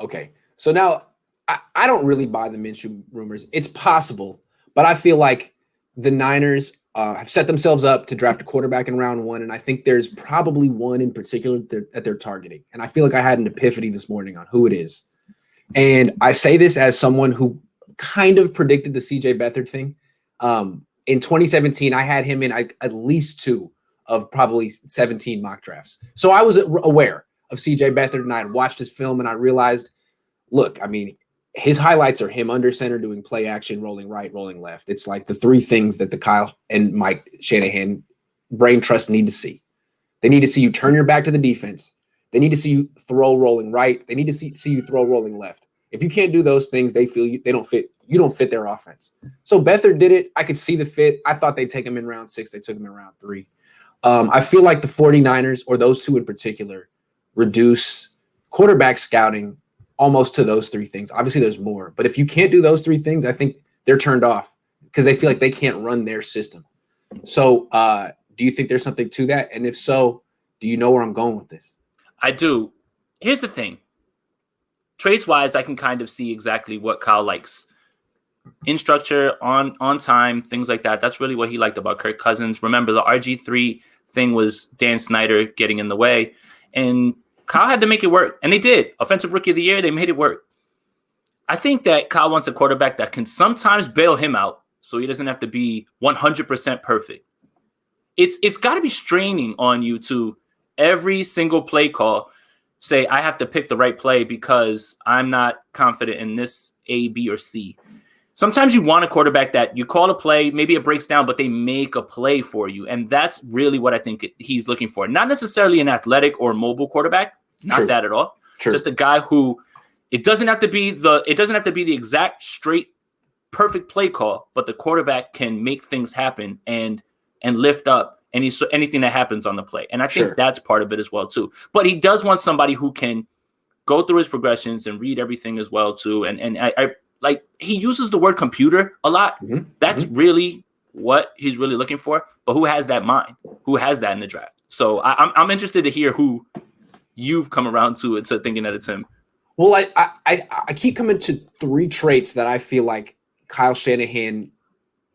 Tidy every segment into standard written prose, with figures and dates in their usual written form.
Okay. So now I don't really buy the Minshew rumors. It's possible, but I feel like the Niners have set themselves up to draft a quarterback in round 1, and I think there's probably one in particular that they're targeting. And I feel like I had an epiphany this morning on who it is. And I say this as someone who kind of predicted the CJ Beathard thing. In 2017, I had him in at least 2 of probably 17 mock drafts. So I was aware of CJ Beathard, and I had watched his film, and I realized, look, I mean, his highlights are him under center doing play action, rolling right, rolling left. It's like the 3 things that the Kyle and Mike Shanahan brain trust need to see. They need to see you turn your back to the defense. They need to see you throw rolling right. They need to see you throw rolling left. If you can't do those things, they feel they don't fit. You don't fit their offense. So Beathard did it. I could see the fit. I thought they'd take him in round 6. They took him in round 3. I feel like the 49ers, or those 2 in particular, reduce quarterback scouting almost to those 3 things. Obviously, there's more. But if you can't do those 3 things, I think they're turned off because they feel like they can't run their system. So do you think there's something to that? And if so, do you know where I'm going with this? I do. Here's the thing. Traits-wise, I can kind of see exactly what Kyle likes. In structure, on time, things like that. That's really what he liked about Kirk Cousins. Remember, the RG3 thing was Dan Snyder getting in the way. And Kyle had to make it work. And they did. Offensive Rookie of the Year, they made it work. I think that Kyle wants a quarterback that can sometimes bail him out so he doesn't have to be 100% perfect. It's got to be straining on you to every single play call say, I have to pick the right play because I'm not confident in this A, B, or C. Sometimes you want a quarterback that you call a play, maybe it breaks down, but they make a play for you. And that's really what I think he's looking for. Not necessarily an athletic or mobile quarterback. Not that at all. Just a guy who it doesn't have to be the exact straight perfect play call, but the quarterback can make things happen and lift up anything that happens on the play. And I think that's part of it as well too. But he does want somebody who can go through his progressions and read everything as well too. And I like, he uses the word computer a lot. Mm-hmm. That's really what he's really looking for. But who has that mind? Who has that in the draft? So I'm interested to hear who you've come around to thinking that it's him. Well, I keep coming to 3 traits that I feel like Kyle Shanahan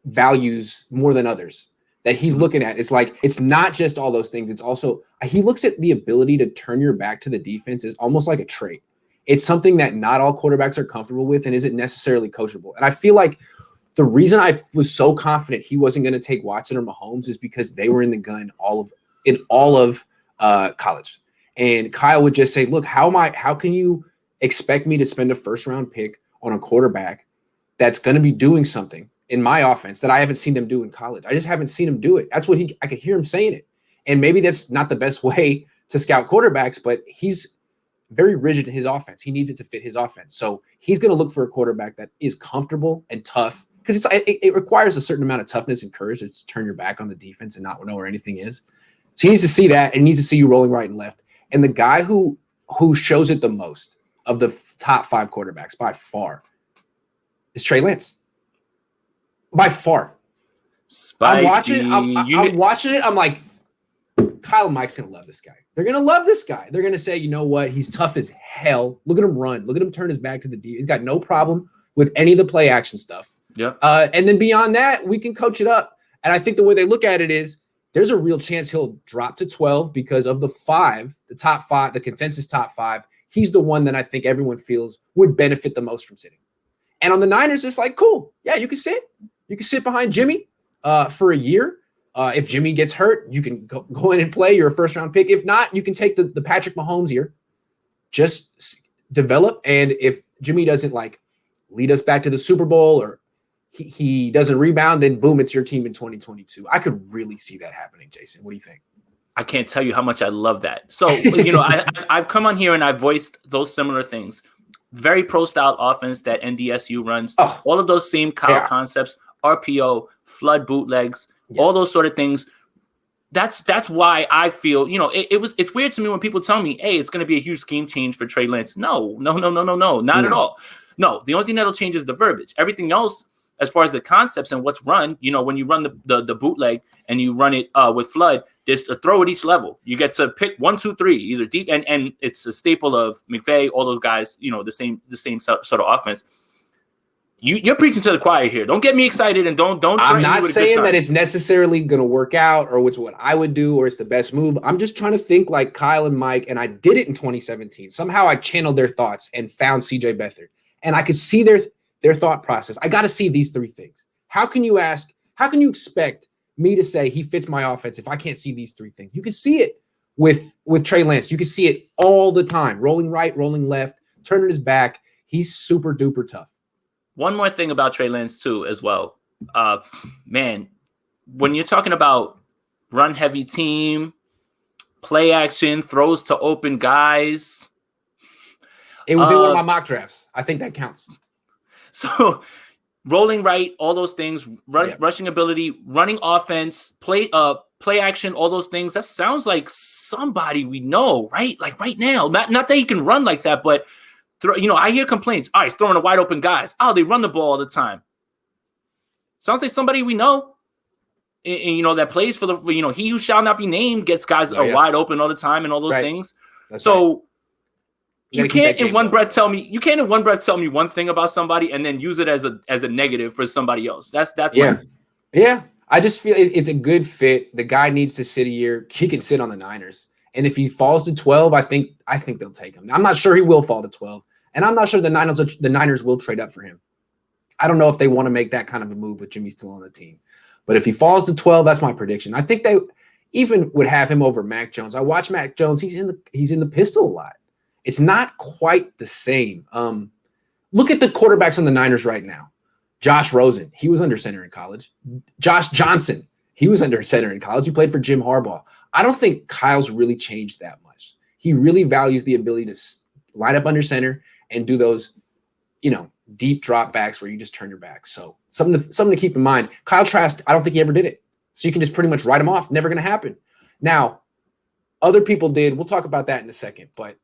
values more than others that he's looking at. It's like, it's not just all those things. It's also, he looks at the ability to turn your back to the defense as almost like a trait. It's something that not all quarterbacks are comfortable with and isn't necessarily coachable. And I feel like the reason I was so confident he wasn't going to take Watson or Mahomes is because they were in the gun in all of college. And Kyle would just say, look, how can you expect me to spend a 1st-round pick on a quarterback that's going to be doing something in my offense that I haven't seen them do in college? I just haven't seen him do it. That's what I could hear him saying it. And maybe that's not the best way to scout quarterbacks, but he's very rigid in his offense. He needs it to fit his offense. So he's going to look for a quarterback that is comfortable and tough, because it requires a certain amount of toughness and courage to turn your back on the defense and not know where anything is. So he needs to see that, and he needs to see you rolling right and left. And the guy who shows it the most of the top 5 quarterbacks by far is Trey Lance. By far. Spicy. I'm watching it. I'm like, Kyle and Mike's going to love this guy. They're going to love this guy. They're going to say, you know what? He's tough as hell. Look at him run. Look at him turn his back to the D. He's got no problem with any of the play action stuff. Yeah. And then beyond that, we can coach it up. And I think the way they look at it is there's a real chance he'll drop to 12 because of the 5, the top 5, the consensus top 5. He's the one that I think everyone feels would benefit the most from sitting. And on the Niners, it's like, cool. Yeah, you can sit. You can sit behind Jimmy for a year. If Jimmy gets hurt, you can go in and play. You're a 1st-round pick. If not, you can take the Patrick Mahomes year. Just develop. And if Jimmy doesn't lead us back to the Super Bowl or he doesn't rebound, then boom, it's your team in 2022. I could really see that happening, Jason. What do you think? I can't tell you how much I love that. So, I've come on here and I've voiced those similar things. Very pro-style offense that NDSU runs. Oh, all of those same Kyle concepts, RPO, flood bootlegs, all those sort of things. That's why I feel, it's weird to me when people tell me, hey, it's going to be a huge scheme change for Trey Lance. No, not at all. No, the only thing that'll change is the verbiage. Everything else as far as the concepts and what's run, when you run the bootleg and you run it with Flood, there's a throw at each level. You get to pick 1, 2, 3, either deep, and it's a staple of McVay, all those guys, the same sort of offense. You're preaching to the choir here. Don't get me excited, and don't. I'm not saying that it's necessarily going to work out or what I would do or it's the best move. I'm just trying to think like Kyle and Mike, and I did it in 2017. Somehow I channeled their thoughts and found CJ Beathard, and I could see their thought process. I got to see these 3 things. How can you expect me to say he fits my offense if I can't see these 3 things? You can see it with Trey Lance. You can see it all the time. Rolling right, rolling left, turning his back. He's super duper tough. One more thing about Trey Lance too, as well. Man, when you're talking about run heavy team, play action, throws to open guys. It was in one of my mock drafts. I think that counts. So rolling right, all those things, rushing ability, running offense, play action, all those things. That sounds like somebody we know, right? Like right now. Not that he can run like that, but I hear complaints. All right, he's throwing to wide open guys. Oh, they run the ball all the time. Sounds like somebody we know. And that plays for the, he who shall not be named gets guys wide open all the time and all those things. That's so right. You can't in one breath tell me one thing about somebody and then use it as a negative for somebody else. That's yeah. I just feel it's a good fit. The guy needs to sit a year. He can sit on the Niners. And if he falls to 12, I think they'll take him. I'm not sure he will fall to 12. And I'm not sure the Niners will trade up for him. I don't know if they want to make that kind of a move with Jimmy still on the team. But if he falls to 12, that's my prediction. I think they even would have him over Mac Jones. I watch Mac Jones. He's in the pistol a lot. It's not quite the same. Look at the quarterbacks on the Niners right now. Josh Rosen, he was under center in college. Josh Johnson, he was under center in college. He played for Jim Harbaugh. I don't think Kyle's really changed that much. He really values the ability to line up under center and do those, deep drop backs where you just turn your back. So something to keep in mind. Kyle Trask, I don't think he ever did it. So you can just pretty much write him off. Never going to happen. Now, other people did. We'll talk about that in a second. But